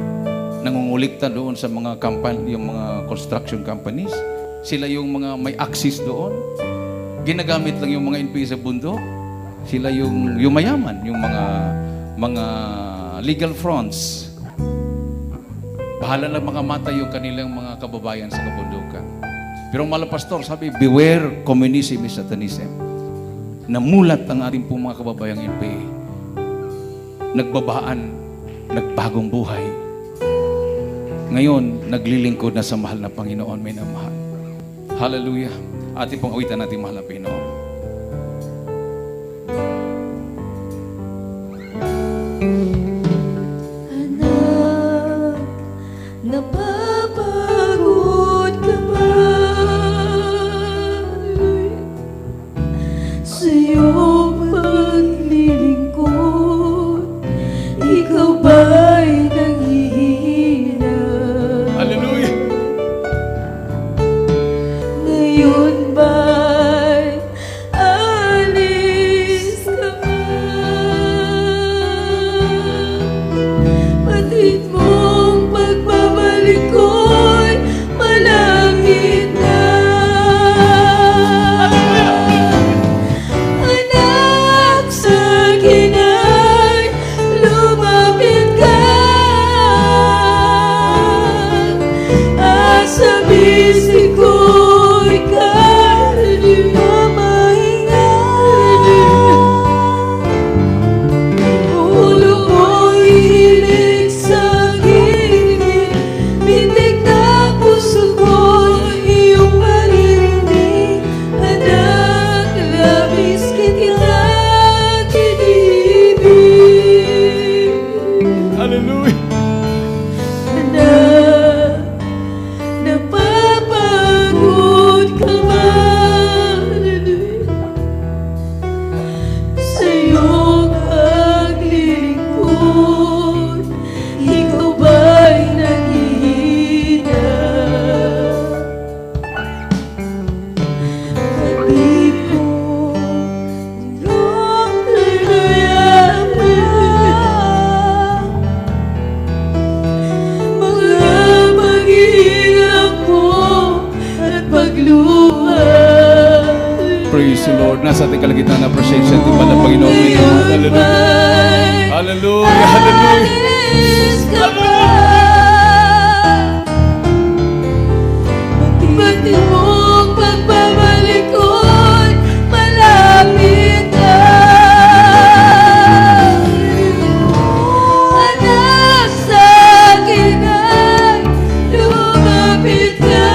Nangungulikta doon sa mga company, yung mga construction companies. Sila yung mga may access doon. Ginagamit lang yung mga NPA sa bundok. Sila yung mayaman, yung mga legal fronts. Bahala lang mga mata yung kanilang mga kababayan sa kabundukan. Pero ang mahal na pastor, sabi, beware communism and satanism. Namulat ang ating pong mga kababayang NPA. Nagbabaan, nagbagong buhay. Ngayon, naglilingkod na sa mahal na Panginoon, may namahal. Hallelujah. Ating pong awitan natin mahal na Panginoon. Anak, napapagod ka ba sa iyong paglilingkod? Ikaw ba'y nanghihina? Hallelujah! Ngayon ba'y pag-ibig mo. Hallelujah, mga paghihirap ko at pagluha. Praise the Lord. Nasa ating kalagitnaan na appreciate sa ating mahal na Panginoon. Hallelujah. Hallelujah. Hallelujah. Alis ka ba? Pati mong pagbabalik ko'y malapit na. Anak, sa akin ay lumapit ka.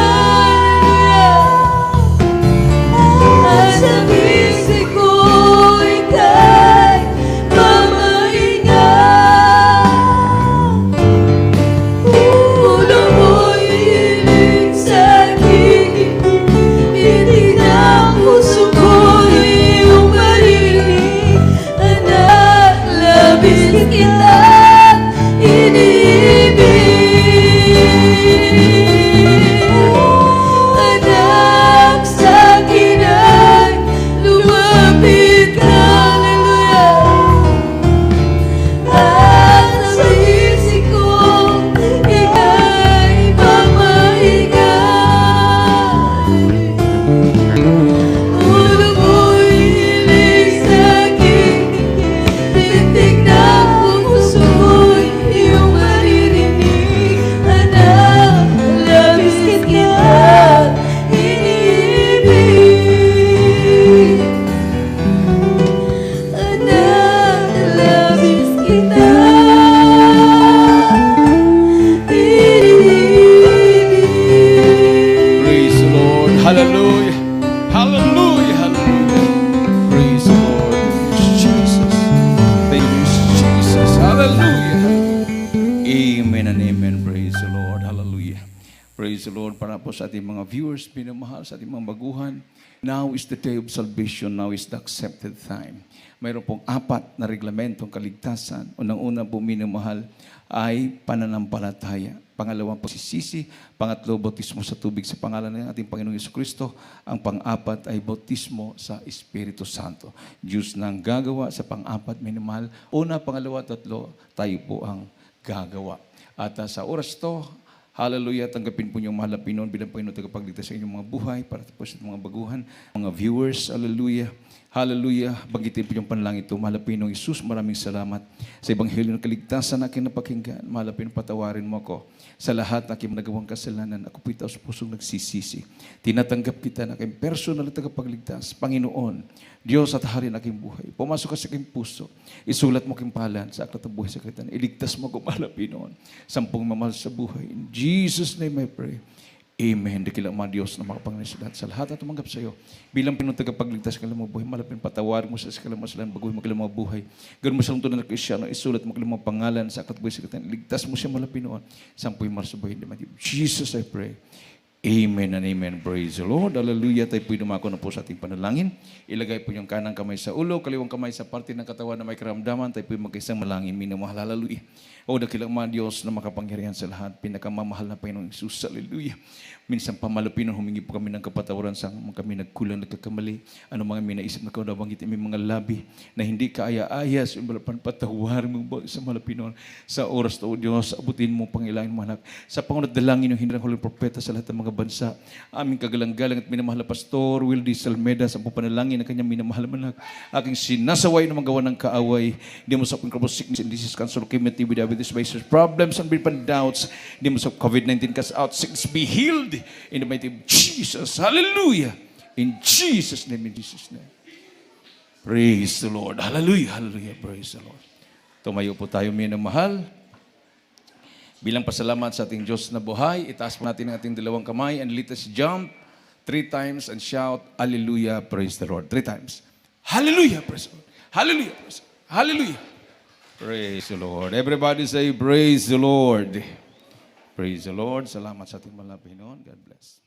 At sa bisig ko ika'y mamahinga. Ulo mo'y hiling sa aking hindi na puso ko'y iyong marinig. Anak, labis kita iniibig. Anak, sa akin ay lumapit ka. Hallelujah. At sa isip ko, ika'y mamahinga. Ulo mo'y hiling sa aking titig na puso ko'y iyong maririnig. Anak, labis kita iniibig. Anak, labis kita iniibig. Praise the Lord. Hallelujah. Hallelujah. Hallelujah. Praise the Lord. Jesus. Thank you, Jesus. Hallelujah. Amen and amen. Praise the Lord. Hallelujah. Praise the Lord. Para po sa ating mga viewers, pinamahal sa ating mga baguhan. Now is the day of salvation. Now is the accepted time. Mayroon pong 4 na reglamentong kaligtasan. Unang-una po, minamahal, ay pananampalataya. Pangalawang pagsisisi. Pangatlo, bautismo sa tubig sa pangalan ng ating Panginoong Jesucristo. Ang pang-apat ay bautismo sa Espiritu Santo. Diyos nang gagawa sa pang-apat, minamahal. Una, pangalawa, tatlo, tayo po ang gagawa. At sa oras to, hallelujah, tanggapin po niyong mahal na Pinoon bilang Panginoon tagapagligtas sa inyong mga buhay para po sa mga baguhan, mga viewers, hallelujah. Hallelujah. Banggitin po yung panalangin ito. Mahal na Pinoong Isus, maraming salamat sa Ebanghelyo ng kaligtasan na aking napakinggan. Mahal na Pinoong, patawarin mo ako sa lahat na aking nagawang kasalanan. Ako po ito sa pusong nagsisisi. Tinatanggap kita na aking personal na tagapagligtas. Panginoon, Diyos at Hari ng aking buhay. Pumasok ka sa aking puso. Isulat mo aking pangalan sa aklat ng buhay sa kaitan. Iligtas mo ako, mahal na Pinoon. Sampung mamahal sa buhay. In Jesus' name I pray. Amen. Dakilang mga Diyos na makapangyarihan sa lahat. Sa lahat na tumanggap sa iyo. Bilang Pinoong tagapagligtas sa kanilang mga buhay, malapit patawarin mo sa kanilang mga salahan, baguhin mo kanilang mga buhay. Ganoon mo silang tunay na Kristyano, isulat mo kanilang mga pangalan sa aklat buhay sa kanilang. Ligtas mo siya, malapit Pinoon. Sampuin mo sa buhay. Jesus, I pray. Amen and amen. Praise the Lord. Hallelujah. Tayo po'y dumako na po sa ating panalangin. Ilagay po yung kanang kamay sa ulo, kaliwang kamay sa parte ng katawan na may karamdaman. Tayo po'y magkaisang malangin. Minamahal. Hallelujah. O dakilang mga Diyos na makapangyarihan sa lahat. Pinakamamahal na Panginoong Isus. Hallelujah. Minsan pamalapin, humingi po kami ng kapatawaran sa kami nagkulang, nagkakamali. Ano mga minaisip na kaunabanggit, may mga labi na hindi kaaya-ayas. Patawarin mo ba sa malapinon sa oras to, Diyos. Abutin mo pangilangin mo, anak. Sa pangunat dalangin yung hindi ng huling propeta sa lahat ng mga bansa. Aming kagalang-galang at minamahal na Pastor Wildy Salmeda sa panalangin ng kanyang minamahal manak. Aking sinasaway na magawa ng kaaway. Hindi mo sa incurable sickness and disease, cancer, leukemia, TB, diabetes, vices, problems, and doubts. Hindi mo sa COVID-19 cast out, sickness be healed. In the mighty name of Jesus. Hallelujah. In Jesus' name, in Jesus' name. Praise the Lord. Hallelujah. Hallelujah. Praise the Lord. Tumayo po tayo, minamahal. Bilang pasalamat sa ating Diyos na buhay, itaas po natin ang ating dalawang kamay and let us jump 3 times and shout, Hallelujah. Praise the Lord. 3 times. Hallelujah. Praise the Lord. Hallelujah. Praise the Lord. Hallelujah. Praise the Lord. Everybody say, praise the Lord. Praise the Lord. Salamat sa ating mga Panginoon. God bless.